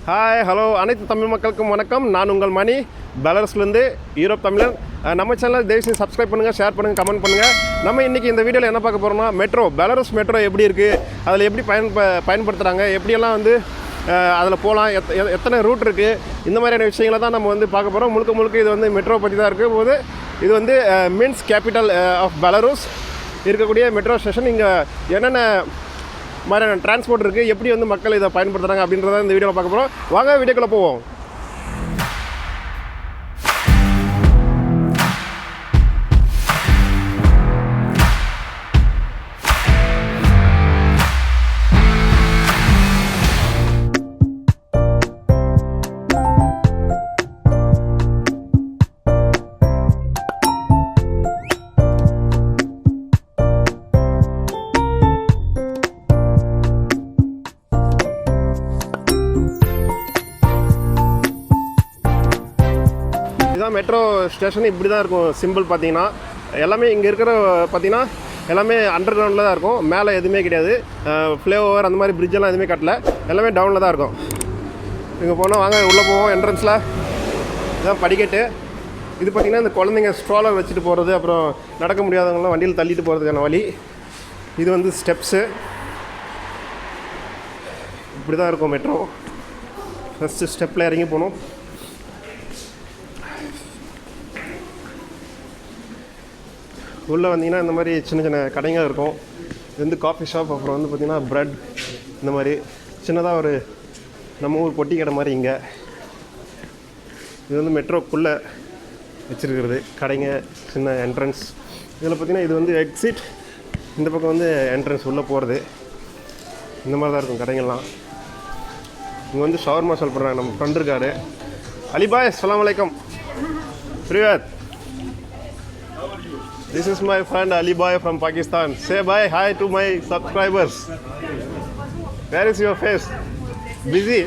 Hi hello அனைத்து தமிழ் மக்களுக்கும் வணக்கம். நான் உங்கள் மணி, பெலரஸ்லேருந்து யூரோப் தமிழன். நம்ம சேனல் தயவுசெய்து சப்ஸ்கிரைப் பண்ணுங்கள், ஷேர் பண்ணுங்கள், கமெண்ட் பண்ணுங்கள். நம்ம இன்றைக்கி இந்த வீடியோவில் என்ன பார்க்க போகிறோம்னா, பெலாரஸ் மெட்ரோ எப்படி இருக்குது, அதில் எப்படி பயன்படுத்துகிறாங்க, எப்படியெல்லாம் அதில் போகலாம், எத்தனை ரூட் இருக்குது, இந்த மாதிரியான விஷயங்களை தான் நம்ம பார்க்க போகிறோம். முழுக்க இது மெட்ரோ பற்றி தான் இருக்கும் போது இது மின்ஸ்க் கேபிட்டல் ஆஃப் பெலாரஸ் இருக்கக்கூடிய மெட்ரோ ஸ்டேஷன். இங்கே என்னென்ன மாதிரியான டிரான்ஸ்போர்ட் இருக்குது, எப்படி மக்கள் இதை பயன்படுத்துகிறாங்க அப்படின்றத இந்த வீடியோவில் பார்க்க போகிறோம். வாங்க வீடியோக்குள்ளே போவோம். மெட்ரோ ஸ்டேஷன் இப்படி தான் இருக்கும். சிம்பிள் பார்த்தீங்கன்னா எல்லாமே இங்கே இருக்கிற பார்த்தீங்கன்னா எல்லாமே அண்டர் கிரவுண்டில் தான் இருக்கும். மேலே எதுவுமே கிடையாது. ஃப்ளைஓவர் அந்த மாதிரி பிரிட்ஜெல்லாம் எதுவுமே கட்டல, எல்லாமே டவுனில் தான் இருக்கும். இங்கே போனால் வாங்க உள்ளே போவோம். என்ட்ரன்ஸில் இதுதான் படிக்கட்டு. இது பார்த்திங்கன்னா இந்த குழந்தைங்க ஸ்ட்ராலர் வச்சுட்டு போகிறது, அப்புறம் நடக்க முடியாதவங்களாம் வண்டியில் தள்ளிட்டு போகிறதுக்கான வழி. இது ஸ்டெப்ஸு. இப்படி தான் இருக்கும் மெட்ரோ. ஃபஸ்ட்டு ஸ்டெப்பில் இறங்கி போகணும். உள்ளே வந்தீங்கன்னா இந்த மாதிரி சின்ன சின்ன கடைகள் இருக்கும். இது காஃபி ஷாப். அப்புறம் பார்த்திங்கன்னா ப்ரெட், இந்த மாதிரி சின்னதாக ஒரு நம்ம ஊர் பொட்டி கடை மாதிரி. இங்கே இது மெட்ரோக்குள்ளே வச்சுருக்கிறது கடைங்க, சின்ன என்ட்ரன்ஸ். இதில் பார்த்திங்கன்னா இது எக்ஸிட், இந்த பக்கம் என்ட்ரன்ஸ் உள்ளே போகிறது. இந்த மாதிரி தான் இருக்கும் கடைங்கள்லாம். இங்கே ஷவர்மா சால் பண்ணுறாங்க. நம்ம ஃப்ரெண்ட் இருக்காரு, அலிபாய். அஸ்ஸலாமு அலைக்கும். பிரியாத். This is my friend Ali Boy from Pakistan. Say bye, hi to my subscribers. Where is your face? Busy?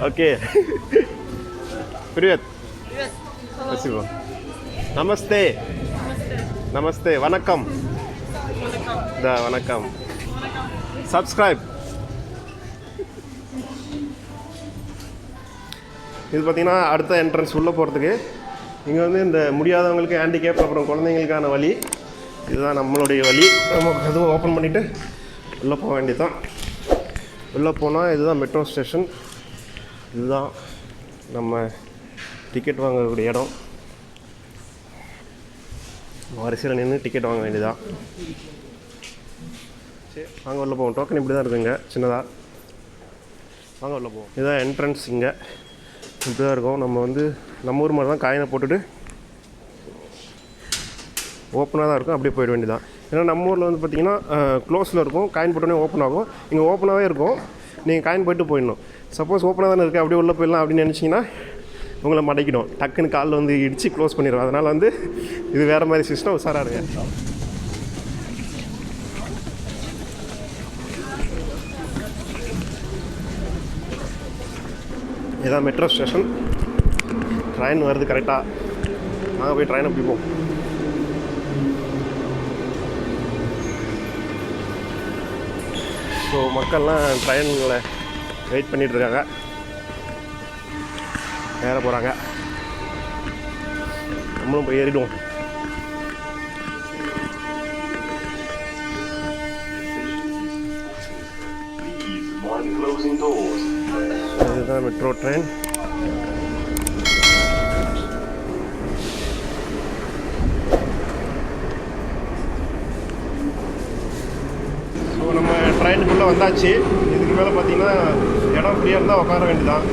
Okay. Привет. Спасибо. Namaste. Namaste. Vanakkam. Da, vanakkam. Subscribe. இது பார்த்தீங்கன்னா அடுத்த என்ட்ரன்ஸ் உள்ளே போகிறதுக்கு. இங்கே இந்த முடியாதவங்களுக்கு ஹேண்டிகேப், அப்புறம் குழந்தைங்களுக்கான வழி. இதுதான் நம்மளுடைய வழி. நம்ம அதுவும் ஓப்பன் பண்ணிவிட்டு உள்ளே போக வேண்டியதுதான். உள்ளே போனால் இதுதான் மெட்ரோ ஸ்டேஷன். இதுதான் நம்ம டிக்கெட் வாங்கக்கூடிய இடம். வரிசையில் நின்று டிக்கெட் வாங்க வேண்டியதான். சரி, வாங்க உள்ளே போவோம். டோக்கன் இப்படி தான் இருக்குங்க, சின்னதாக. வாங்க உள்ளே போவோம். இதுதான் என்ட்ரன்ஸ். இங்கே இப்படி தான் இருக்கும். நம்ம ஊர் மாதிரி தான் காயினை போட்டுட்டு ஓப்பனாக தான் இருக்கும். அப்படியே போயிட வேண்டியதான். ஏன்னா நம்ம ஊரில் பார்த்திங்கன்னா க்ளோஸில் இருக்கும், காயின் போட்டோன்னே ஓப்பன் ஆகும். இங்கே ஓப்பனாகவே இருக்கும். நீங்கள் காயின் போய்ட்டு போயிடணும். சப்போஸ் ஓப்பனாக தானே இருக்குது, அப்படியே உள்ளே போயிடலாம் அப்படின்னு நினச்சிங்கன்னா உங்களை மடைக்கணும். டக்குன்னு காலில் இடித்து க்ளோஸ் பண்ணிடுவோம். அதனால் இது வேறு மாதிரி சிஸ்டம். உஷாராக இருங்க. இதுதான் மெட்ரோ ஸ்டேஷன். ட்ரெயின் வருது கரெக்டாக. நாங்கள் போய் ட்ரெயினை பிடிப்போம். ஸோ மக்கள்லாம் ட்ரெயினில் வெயிட் பண்ணிகிட்ருக்காங்க, ஏற போகிறாங்க. நம்மளும் போய் ஏறிடுவோம். இதுதான் மெட்ரோ ட்ரெயின். ஸோ நம்ம ட்ரெயினுக்குள்ளே வந்தாச்சு. இதுக்கு மேலே பார்த்தீங்கன்னா இடம் ஃப்ரீயாக இருந்தால் உட்கார வேண்டியதான்.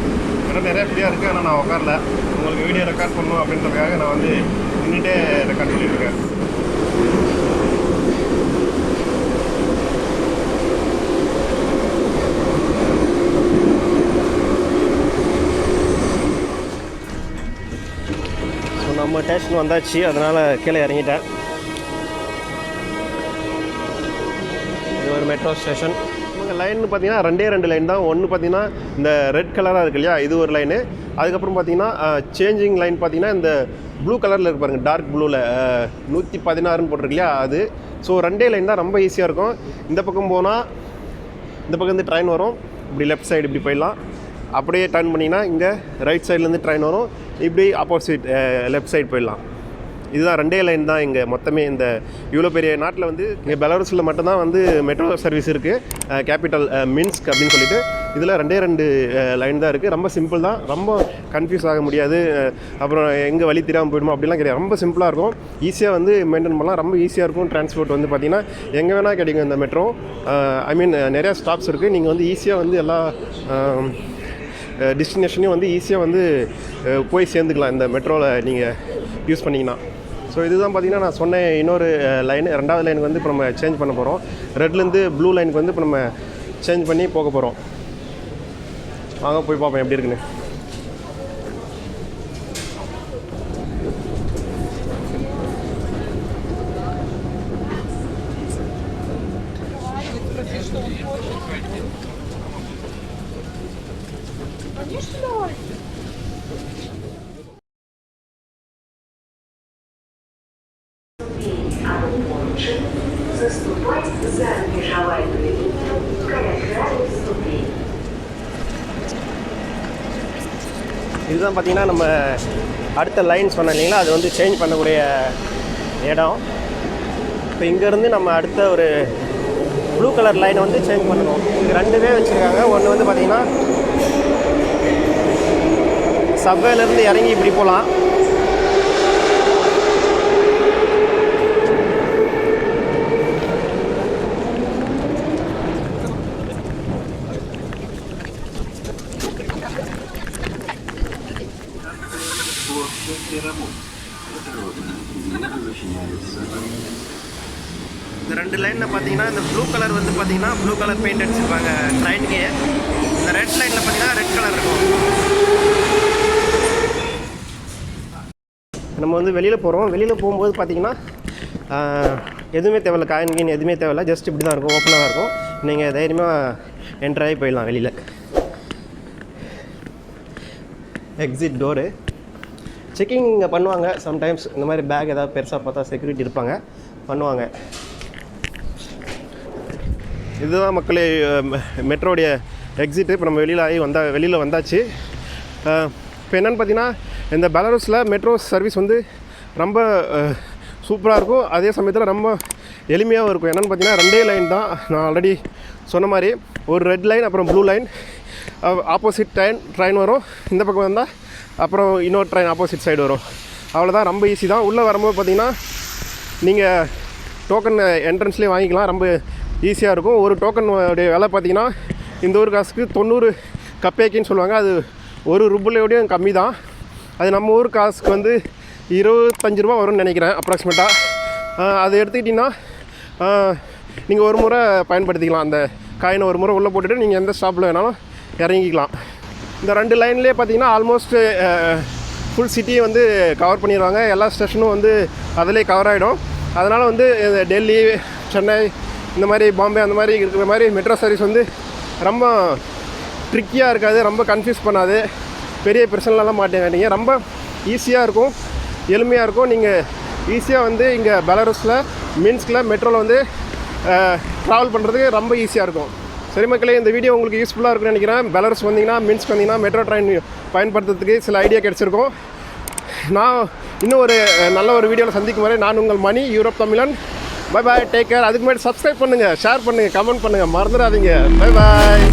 இடம் நிறையா ஃப்ரீயாக இருக்குது, ஆனால் நான் உட்காரல. உங்களுக்கு வீடியோ ரெக்கார்ட் பண்ணணும் அப்படின்றதுக்காக நான் நின்றுட்டே ரெக்கார்ட் பண்ணிட்டுருக்கேன். நம்ம ஸ்டேஷன் வந்தாச்சு, அதனால் கீழே இறங்கிட்டேன். இது ஒரு மெட்ரோ ஸ்டேஷன். இங்கே லைன்னு பார்த்தீங்கன்னா ரெண்டு லைன் தான். ஒன்று பார்த்தீங்கன்னா இந்த ரெட் கலராக இருக்கு இல்லையா, இது ஒரு லைனு. அதுக்கப்புறம் பார்த்தீங்கன்னா சேஞ்சிங் லைன் பார்த்தீங்கன்னா இந்த ப்ளூ கலரில் இருக்கு பாருங்கள், டார்க் ப்ளூவில் 116ன்னு போட்டிருக்கு இல்லையா, அது. ஸோ ரெண்டே லைன் தான், ரொம்ப ஈஸியாக இருக்கும். இந்த பக்கம் போனால் இந்த பக்கம் ட்ரெயின் வரும், இப்படி லெஃப்ட் சைடு இப்படி போயிடலாம். அப்படியே டர்ன் பண்ணிங்கன்னா இங்கே ரைட் சைட்லேருந்து ட்ரெயின் வரும். இப்படி ஆப்போசிட் லெஃப்ட் சைடு போயிடலாம். இதுதான் 2 லைன் தான் இங்கே மொத்தமே. இந்த இவ்வளோ பெரிய நாட்டில் வந்து இங்கே பெலாரஸில் மட்டும்தான் வந்து மெட்ரோ சர்வீஸ் இருக்குது. கேபிட்டல் மின்ஸ்க் அப்படின்னு சொல்லிட்டு இதில் 2 லைன் தான் இருக்குது. ரொம்ப சிம்பிள் தான், ரொம்ப கன்ஃபியூஸ் ஆக முடியாது. அப்புறம் எங்கே வழி தெரியாமல் போயிடுமோ அப்படிலாம் கிடையாது. ரொம்ப சிம்பிளாக இருக்கும், ஈஸியாக வந்து மெயின்டைன் பண்ணலாம், ரொம்ப ஈஸியாக இருக்கும். டிரான்ஸ்போர்ட் வந்து பார்த்திங்கன்னா எங்கே வேணால் கிடைக்கும் இந்த மெட்ரோ. ஐ மீன் நிறையா ஸ்டாப்ஸ் இருக்குது. நீங்கள் வந்து ஈஸியாக வந்து எல்லா டெஸ்டினேஷனையும் வந்து ஈஸியாக வந்து போய் சேர்ந்துக்கலாம் இந்த மெட்ரோவில் நீங்கள் யூஸ் பண்ணிங்கன்னா. ஸோ இதுதான் பார்த்திங்கன்னா நான் சொன்ன இன்னொரு லைன். 2வது லைனுக்கு வந்து இப்போ நம்ம சேஞ்ச் பண்ண போகிறோம். ரெட்லேருந்து ப்ளூ லைனுக்கு வந்து இப்போ நம்ம சேஞ்ச் பண்ணி போக போகிறோம். வாங்க போய் பார்ப்போம் எப்படி இருக்குன்னு. Заступать за межевальную линию края ступень. இதுதான் பார்த்திங்கன்னா நம்ம அடுத்த லைன் சொன்னோம் இல்லைங்களா, அது வந்து சேஞ்ச் பண்ணக்கூடிய இடம். இப்போ இங்கேருந்து நம்ம அடுத்த ஒரு ப்ளூ கலர் லைனை வந்து சேஞ்ச் பண்ணணும். இங்கே 2 வச்சுருக்காங்க. ஒன்று வந்து பார்த்திங்கன்னா சப்வேலேருந்து இறங்கி இப்படி போகலாம். இந்த 2 லைனில் பார்த்தீங்கன்னா இந்த ப்ளூ கலர் வந்து பார்த்தீங்கன்னா ப்ளூ கலர் பெயிண்ட் அடிச்சிருப்பாங்க ட்ரெயினுக்கு. இந்த ரெட் லைனில் பார்த்தீங்கன்னா ரெட் கலர் இருக்கும். நம்ம வந்து வெளியில் போகிறோம். வெளியில் போகும்போது பார்த்தீங்கன்னா எதுவுமே தேவையில்ல, காயின் எதுவுமே தேவையில்ல. ஜஸ்ட் இப்படி தான் இருக்கும், ஓப்பனாக தான் இருக்கும். நீங்கள் தைரியமாக என்ட்ராகி போயிடலாம் வெளியில். எக்ஸிட் டோரு செக்கிங் இங்கே பண்ணுவாங்க. சம்டைம்ஸ் இந்த மாதிரி பேக் ஏதாவது பெருசாக பார்த்தா செக்யூரிட்டி இருப்பாங்க, பண்ணுவாங்க. இதுதான் மக்களே மெட்ரோடைய எக்ஸிட்டு. இப்போ நம்ம வெளியில் வந்தாச்சு. இப்போ என்னென்னு பார்த்தீங்கன்னா இந்த பெலாரஸில் மெட்ரோ சர்வீஸ் வந்து ரொம்ப சூப்பராக இருக்கும். அதே சமயத்தில் ரொம்ப எளிமையாகவும் இருக்கும். என்னென்னு பார்த்தீங்கன்னா 2 லைன் தான். நான் ஆல்ரெடி சொன்ன மாதிரி ஒரு ரெட் லைன் அப்புறம் ப்ளூ லைன். ஆப்போசிட் ட்ரெயின் வரும். இந்த பக்கம் வந்தால் அப்புறம் இன்னொரு ட்ரெயின் ஆப்போசிட் சைடு வரும். அவ்வளோதான், ரொம்ப ஈஸி தான். உள்ளே வரும்போது பார்த்திங்கன்னா நீங்கள் டோக்கன் என்ட்ரன்ஸ்லேயே வாங்கிக்கலாம். ரொம்ப ஈஸியாக இருக்கும். ஒரு டோக்கன் உடைய விலை பார்த்திங்கன்னா இந்த ஊர் காசுக்கு 90 கப்பேக்கின்னு சொல்லுவாங்க. அது 1 ரூபாயோடையும் கம்மி தான். அது நம்ம ஊர் காசுக்கு வந்து 25 ரூபா வரும்னு நினைக்கிறேன் அப்ராக்சிமேட்டாக. அதை எடுத்துக்கிட்டிங்கன்னா நீங்கள் ஒரு முறை பயன்படுத்திக்கலாம். அந்த காயினை ஒரு முறை உள்ளே போட்டுட்டு நீங்கள் எந்த ஸ்டாப்பில் வேணாலும் இறங்கிக்கலாம். இந்த 2 லைன்லேயே பார்த்தீங்கன்னா ஆல்மோஸ்ட் ஃபுல் சிட்டியை வந்து கவர் பண்ணிடுவாங்க. எல்லா ஸ்டேஷனும் வந்து அதிலே கவர் ஆகிடும். அதனால் வந்து டெல்லி, சென்னை, இந்த மாதிரி பாம்பே அந்த மாதிரி இருக்கிற மாதிரி மெட்ரோ சர்வீஸ் வந்து ரொம்ப ட்ரிக்கியாக இருக்காது, ரொம்ப கன்ஃபியூஸ் பண்ணாது, பெரிய பிரச்சனைலாம் மாட்டேங்க. ரொம்ப ஈஸியாக இருக்கும், எளிமையாக இருக்கும். நீங்கள் ஈஸியாக வந்து இங்கே பெலாரஸில் மின்ஸ்கில் மெட்ரோவில் வந்து ட்ராவல் பண்ணுறதுக்கு ரொம்ப ஈஸியாக இருக்கும். சரி மக்களே, இந்த வீடியோ உங்களுக்கு யூஸ்ஃபுல்லாக இருக்குன்னு நினைக்கிறேன். பெலாரஸ் வந்தீங்கன்னா, மின்ஸ்க் வந்தீங்கன்னா மெட்ரோ ட்ரெயின் பயன்படுத்துறதுக்கு சில ஐடியா கிடச்சிருக்கும். நான் இன்னும் ஒரு நல்ல ஒரு வீடியோவில் சந்திக்கும் வரை நான் உங்கள் மணி, யூரோப் தமிழன். Bye bye, take care. அதுக்கு முன்னாடி சப்ஸ்கிரைப் பண்ணுங்கள், ஷேர் பண்ணுங்கள், கமெண்ட் பண்ணுங்கள், மறந்துடாதீங்க. Bye bye.